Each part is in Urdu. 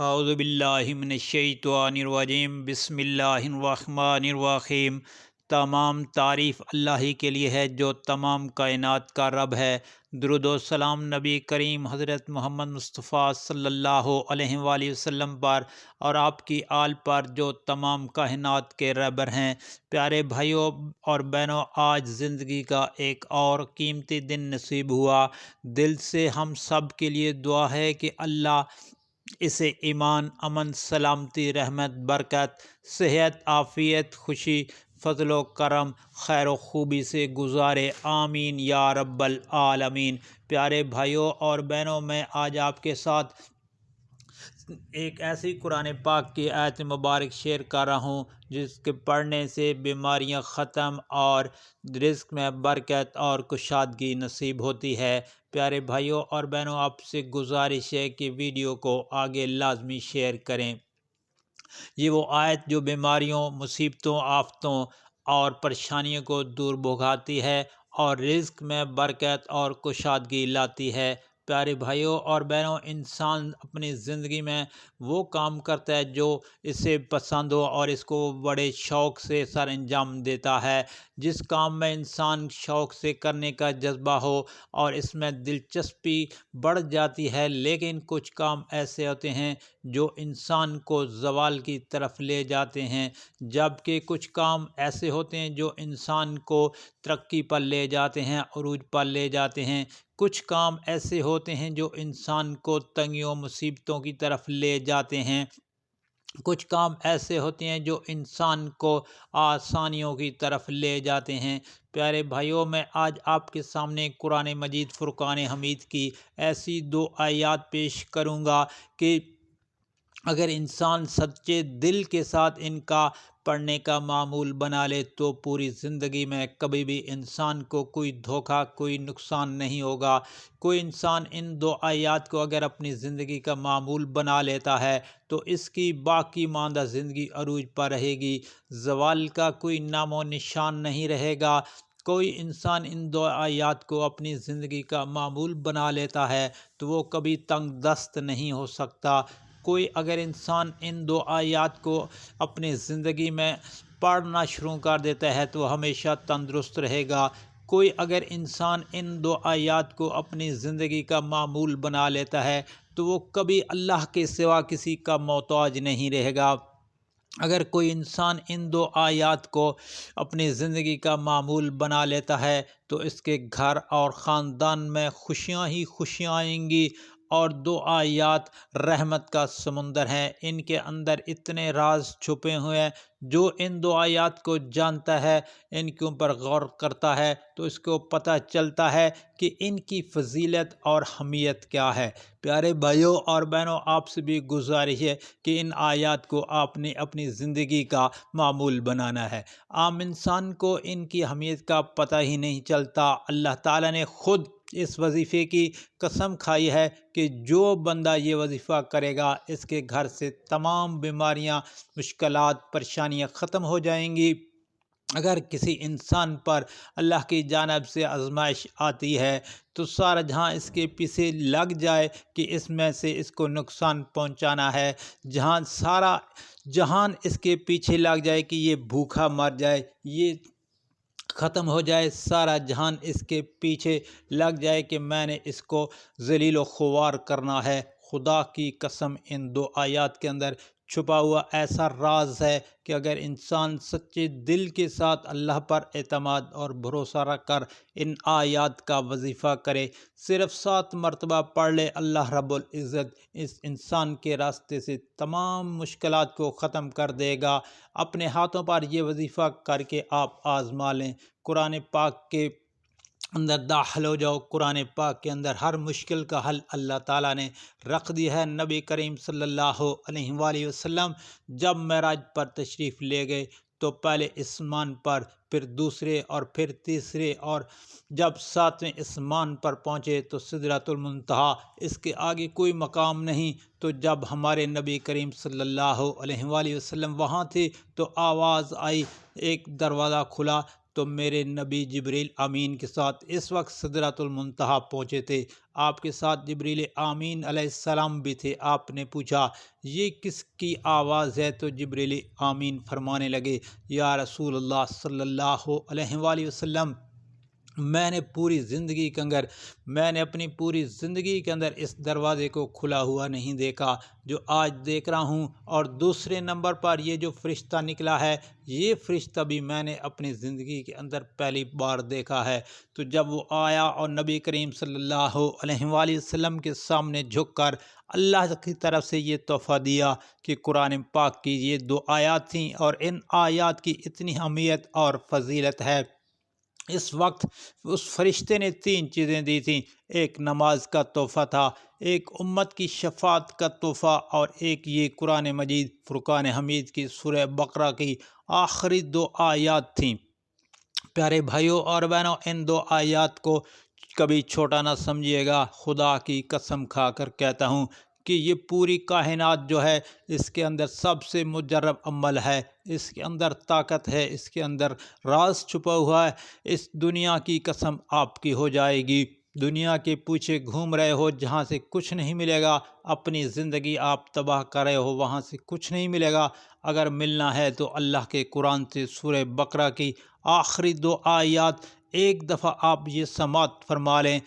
اعوذ باللہ من الشیطان الرجیم بسم اللہ الرحمن الرحیم۔ تمام تعریف اللہ ہی کے لیے ہے جو تمام کائنات کا رب ہے۔ درود و سلام نبی کریم حضرت محمد مصطفیٰ صلی اللہ علیہ وآلہ وسلم پر اور آپ کی آل پر جو تمام کائنات کے رہبر ہیں۔ پیارے بھائیوں اور بہنوں، آج زندگی کا ایک اور قیمتی دن نصیب ہوا۔ دل سے ہم سب کے لیے دعا ہے کہ اللہ اسے ایمان، امن، سلامتی، رحمت، برکت، صحت، عافیت، خوشی، فضل و کرم، خیر و خوبی سے گزارے، آمین یا رب العالمین۔ پیارے بھائیوں اور بہنوں، میں آج آپ کے ساتھ ایک ایسی قرآن پاک کی آیت مبارک شیئر کر رہا ہوں جس کے پڑھنے سے بیماریاں ختم اور رزق میں برکت اور کشادگی نصیب ہوتی ہے۔ پیارے بھائیوں اور بہنوں، آپ سے گزارش ہے کہ ویڈیو کو آگے لازمی شیئر کریں۔ یہ وہ آیت جو بیماریوں، مصیبتوں، آفتوں اور پریشانیوں کو دور بھگاتی ہے اور رزق میں برکت اور کشادگی لاتی ہے۔ پیارے بھائیوں اور بہنوں، انسان اپنی زندگی میں وہ کام کرتا ہے جو اسے پسند ہو اور اس کو بڑے شوق سے سر انجام دیتا ہے۔ جس کام میں انسان شوق سے کرنے کا جذبہ ہو اور اس میں دلچسپی بڑھ جاتی ہے، لیکن کچھ کام ایسے ہوتے ہیں جو انسان کو زوال کی طرف لے جاتے ہیں، جبکہ کچھ کام ایسے ہوتے ہیں جو انسان کو ترقی پر لے جاتے ہیں، عروج پر لے جاتے ہیں۔ کچھ کام ایسے ہوتے ہیں جو انسان کو تنگیوں، مصیبتوں کی طرف لے جاتے ہیں۔ کچھ کام ایسے ہوتے ہیں جو انسان کو آسانیوں کی طرف لے جاتے ہیں۔ پیارے بھائیوں، میں آج آپ کے سامنے قرآن مجید فرقان حمید کی ایسی دو آیات پیش کروں گا کہ اگر انسان سچے دل کے ساتھ ان کا پڑھنے کا معمول بنا لے تو پوری زندگی میں کبھی بھی انسان کو کوئی دھوکہ، کوئی نقصان نہیں ہوگا۔ کوئی انسان ان دو آیات کو اگر اپنی زندگی کا معمول بنا لیتا ہے تو اس کی باقی ماندہ زندگی عروج پر رہے گی، زوال کا کوئی نام و نشان نہیں رہے گا۔ کوئی انسان ان دو آیات کو اپنی زندگی کا معمول بنا لیتا ہے تو وہ کبھی تنگ دست نہیں ہو سکتا۔ کوئی اگر انسان ان دو آیات کو اپنی زندگی میں پڑھنا شروع کر دیتا ہے تو ہمیشہ تندرست رہے گا۔ کوئی اگر انسان ان دو آیات کو اپنی زندگی کا معمول بنا لیتا ہے تو وہ کبھی اللہ کے سوا کسی کا محتاج نہیں رہے گا۔ اگر کوئی انسان ان دو آیات کو اپنی زندگی کا معمول بنا لیتا ہے تو اس کے گھر اور خاندان میں خوشیاں ہی خوشیاں آئیں گی۔ اور دو آیات رحمت کا سمندر ہیں، ان کے اندر اتنے راز چھپے ہوئے ہیں۔ جو ان دو آیات کو جانتا ہے، ان کے اوپر غور کرتا ہے تو اس کو پتہ چلتا ہے کہ ان کی فضیلت اور اہمیت کیا ہے۔ پیارے بھائیوں اور بہنوں، آپ سے بھی گزارش ہے کہ ان آیات کو آپ نے اپنی زندگی کا معمول بنانا ہے۔ عام انسان کو ان کی اہمیت کا پتہ ہی نہیں چلتا۔ اللہ تعالیٰ نے خود اس وظیفے کی قسم کھائی ہے کہ جو بندہ یہ وظیفہ کرے گا اس کے گھر سے تمام بیماریاں، مشکلات، پریشانیاں ختم ہو جائیں گی۔ اگر کسی انسان پر اللہ کی جانب سے آزمائش آتی ہے تو سارا جہاں اس کے پیچھے لگ جائے کہ اس میں سے اس کو نقصان پہنچانا ہے، جہاں سارا جہان اس کے پیچھے لگ جائے کہ یہ بھوکا مر جائے، یہ ختم ہو جائے، سارا جہان اس کے پیچھے لگ جائے کہ میں نے اس کو ذلیل و خوار کرنا ہے۔ خدا کی قسم، ان دو آیات کے اندر چھپا ہوا ایسا راز ہے کہ اگر انسان سچے دل کے ساتھ اللہ پر اعتماد اور بھروسہ رکھ کر ان آیات کا وظیفہ کرے، صرف 7 مرتبہ پڑھ لے، اللہ رب العزت اس انسان کے راستے سے تمام مشکلات کو ختم کر دے گا۔ اپنے ہاتھوں پر یہ وظیفہ کر کے آپ آزما لیں، قرآن پاک کے اندر داخل ہو جاؤ۔ قرآن پاک کے اندر ہر مشکل کا حل اللہ تعالیٰ نے رکھ دیا ہے۔ نبی کریم صلی اللہ علیہ وآلہ وسلم جب معراج پر تشریف لے گئے تو پہلے آسمان پر، پھر دوسرے اور پھر تیسرے، اور جب 7ویں آسمان پر پہنچے تو سدرۃ المنتہی، اس کے آگے کوئی مقام نہیں۔ تو جب ہمارے نبی کریم صلی اللہ علیہ وآلہ وسلم وہاں تھے تو آواز آئی، ایک دروازہ کھلا تو میرے نبی جبریل امین کے ساتھ اس وقت سدرۃ المنتہا پہنچے تھے۔ آپ کے ساتھ جبریل امین علیہ السلام بھی تھے۔ آپ نے پوچھا یہ کس کی آواز ہے؟ تو جبریل امین فرمانے لگے یا رسول اللہ صلی اللہ علیہ وآلہ وسلم، میں نے اپنی پوری زندگی کے اندر اس دروازے کو کھلا ہوا نہیں دیکھا جو آج دیکھ رہا ہوں، اور دوسرے نمبر پر یہ جو فرشتہ نکلا ہے، یہ فرشتہ بھی میں نے اپنی زندگی کے اندر پہلی بار دیکھا ہے۔ تو جب وہ آیا اور نبی کریم صلی اللہ علیہ وآلہ وسلم کے سامنے جھک کر اللہ کی طرف سے یہ تحفہ دیا کہ قرآن پاک کی یہ 2 آیات تھیں، اور ان آیات کی اتنی اہمیت اور فضیلت ہے۔ اس وقت اس فرشتے نے 3 چیزیں دی تھیں، ایک نماز کا تحفہ تھا، ایک امت کی شفاعت کا تحفہ، اور ایک یہ قرآن مجید فرقان حمید کی سورہ بقرہ کی آخری 2 آیات تھیں۔ پیارے بھائیوں اور بہنوں، ان 2 آیات کو کبھی چھوٹا نہ سمجھیے گا۔ خدا کی قسم کھا کر کہتا ہوں کہ یہ پوری کائنات جو ہے، اس کے اندر سب سے مجرب عمل ہے، اس کے اندر طاقت ہے، اس کے اندر راز چھپا ہوا ہے۔ اس دنیا کی قسم آپ کی ہو جائے گی، دنیا کے پیچھے گھوم رہے ہو جہاں سے کچھ نہیں ملے گا، اپنی زندگی آپ تباہ کر رہے ہو وہاں سے کچھ نہیں ملے گا۔ اگر ملنا ہے تو اللہ کے قرآن سے سورہ بقرہ کی آخری 2 آیات ایک دفعہ آپ یہ سماعت فرما لیں۔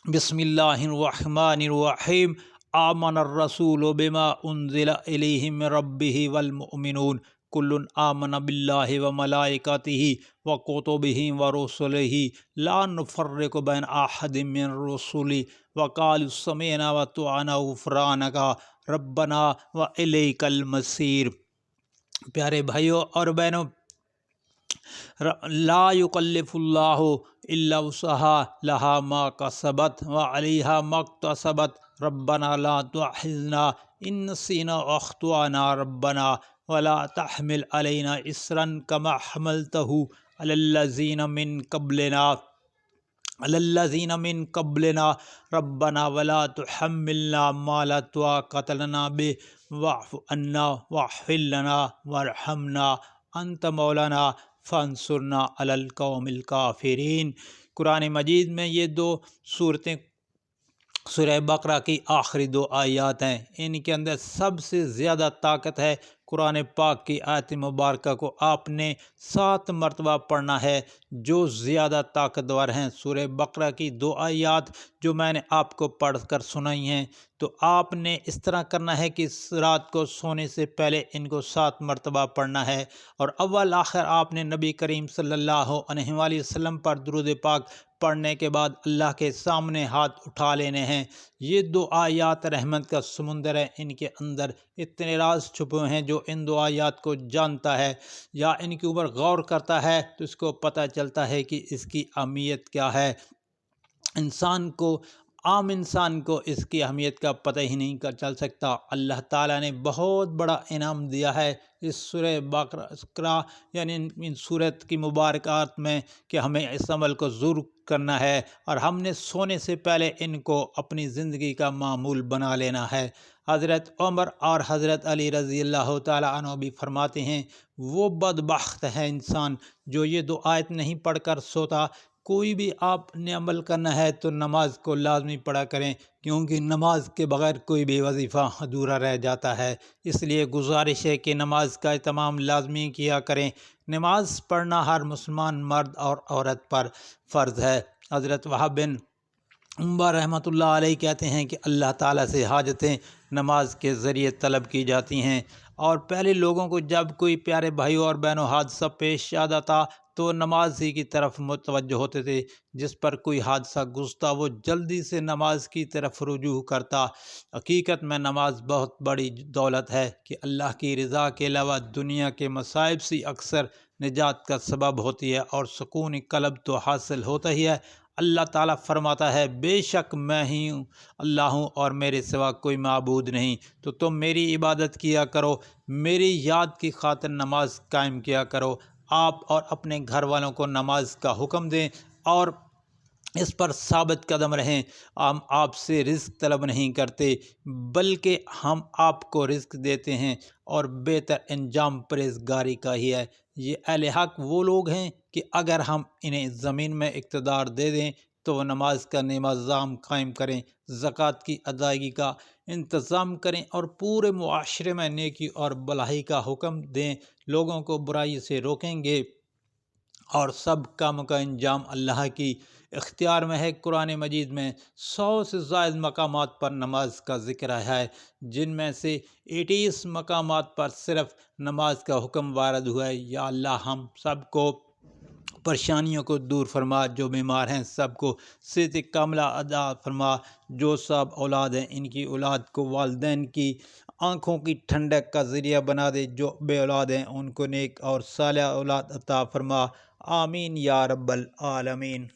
بسم اللہ الرحمن الرحیم، آمن الرسول بما انزل الیہ من ربہ والمؤمنون کل آمن باللہ وملائکتہ وکتبہ ورسلہ لا نفرق بین احد من رسلہ وقالوا سمعنا وأطعنا غفرانک ربنا وإلیک المصیر۔ پیارے بھائیوں اور بہنوں، لا یکلف اللہ الا وسعها لها ما کسبت وعلیہا ما اکتسبت ربنا لا تؤاخذنا ان نسینا واخطأنا ربنا ولا تحمل علینا اصرا كما حملته على الذین من قبلنا ربنا ولا تحملنا ما لا طاقة لنا به واعف عنا واغفر لنا وارحمنا انت مولانا فانصرنا علی القوم الکافرین۔ قرآن مجید میں یہ 2 صورتیں سورہ بقرہ کی آخری 2 آیات ہیں، ان کے اندر سب سے زیادہ طاقت ہے۔ قرآن پاک کی آیت مبارکہ کو آپ نے 7 مرتبہ پڑھنا ہے جو زیادہ طاقتور ہیں۔ سورہ بقرہ کی 2 آیات جو میں نے آپ کو پڑھ کر سنائی ہیں، تو آپ نے اس طرح کرنا ہے کہ رات کو سونے سے پہلے ان کو 7 مرتبہ پڑھنا ہے، اور اول آخر آپ نے نبی کریم صلی اللہ علیہ وآلہ وسلم پر درود پاک پڑھنے کے بعد اللہ کے سامنے ہاتھ اٹھا لینے ہیں۔ یہ 2 آیات رحمت کا سمندر ہے، ان کے اندر اتنے راز چھپے ہیں۔ جو ان 2 آیات کو جانتا ہے یا ان کے اوپر غور کرتا ہے تو اس کو پتہ چلتا ہے کہ اس کی اہمیت کیا ہے۔ عام انسان کو اس کی اہمیت کا پتہ ہی نہیں چل سکتا۔ اللہ تعالیٰ نے بہت بڑا انعام دیا ہے اس سورہ بقرہ یعنی ان سورت کی مبارکات میں کہ ہمیں اس عمل کو ضرور کرنا ہے، اور ہم نے سونے سے پہلے ان کو اپنی زندگی کا معمول بنا لینا ہے۔ حضرت عمر اور حضرت علی رضی اللہ تعالیٰ عنہ بھی فرماتے ہیں، وہ بدبخت ہے انسان جو یہ 2 آیت نہیں پڑھ کر سوتا۔ کوئی بھی آپ نے عمل کرنا ہے تو نماز کو لازمی پڑھا کریں، کیونکہ نماز کے بغیر کوئی بھی وظیفہ ادھورا رہ جاتا ہے۔ اس لیے گزارش ہے کہ نماز کا اہتمام لازمی کیا کریں۔ نماز پڑھنا ہر مسلمان مرد اور عورت پر فرض ہے۔ حضرت وہب بن عمر رحمۃ اللہ علیہ کہتے ہیں کہ اللہ تعالیٰ سے حاجتیں نماز کے ذریعے طلب کی جاتی ہیں، اور پہلے لوگوں کو جب کوئی پیارے بھائیوں اور بہنوں حادثہ پیش آتا تھا تو نماز ہی کی طرف متوجہ ہوتے تھے۔ جس پر کوئی حادثہ گزرتا وہ جلدی سے نماز کی طرف رجوع کرتا۔ حقیقت میں نماز بہت بڑی دولت ہے کہ اللہ کی رضا کے علاوہ دنیا کے مصائب سے اکثر نجات کا سبب ہوتی ہے، اور سکون قلب تو حاصل ہوتا ہی ہے۔ اللہ تعالیٰ فرماتا ہے، بے شک میں ہی ہوں اللہ ہوں اور میرے سوا کوئی معبود نہیں، تو تم میری عبادت کیا کرو، میری یاد کی خاطر نماز قائم کیا کرو۔ آپ اور اپنے گھر والوں کو نماز کا حکم دیں اور اس پر ثابت قدم رہیں۔ ہم آپ سے رزق طلب نہیں کرتے بلکہ ہم آپ کو رزق دیتے ہیں، اور بہتر انجام پرہیزگاری کا ہی ہے۔ یہ اہل حق وہ لوگ ہیں کہ اگر ہم انہیں زمین میں اقتدار دے دیں تو وہ نماز کا نظام قائم کریں، زکوٰۃ کی ادائیگی کا انتظام کریں اور پورے معاشرے میں نیکی اور بھلائی کا حکم دیں، لوگوں کو برائی سے روکیں گے اور سب کاموں کا انجام اللہ کی اختیار میں ہے۔ قرآن مجید میں 100 سے زائد مقامات پر نماز کا ذکر ہے، جن میں سے 28 مقامات پر صرف نماز کا حکم وارد ہوا ہے۔ یا اللہ ہم سب کو پریشانیوں کو دور فرما، جو بیمار ہیں سب کو صحت کاملہ عطا فرما، جو سب اولاد ہیں ان کی اولاد کو والدین کی آنکھوں کی ٹھنڈک کا ذریعہ بنا دے، جو بے اولاد ہیں ان کو نیک اور صالح اولاد عطا فرما، آمین یا رب العالمین۔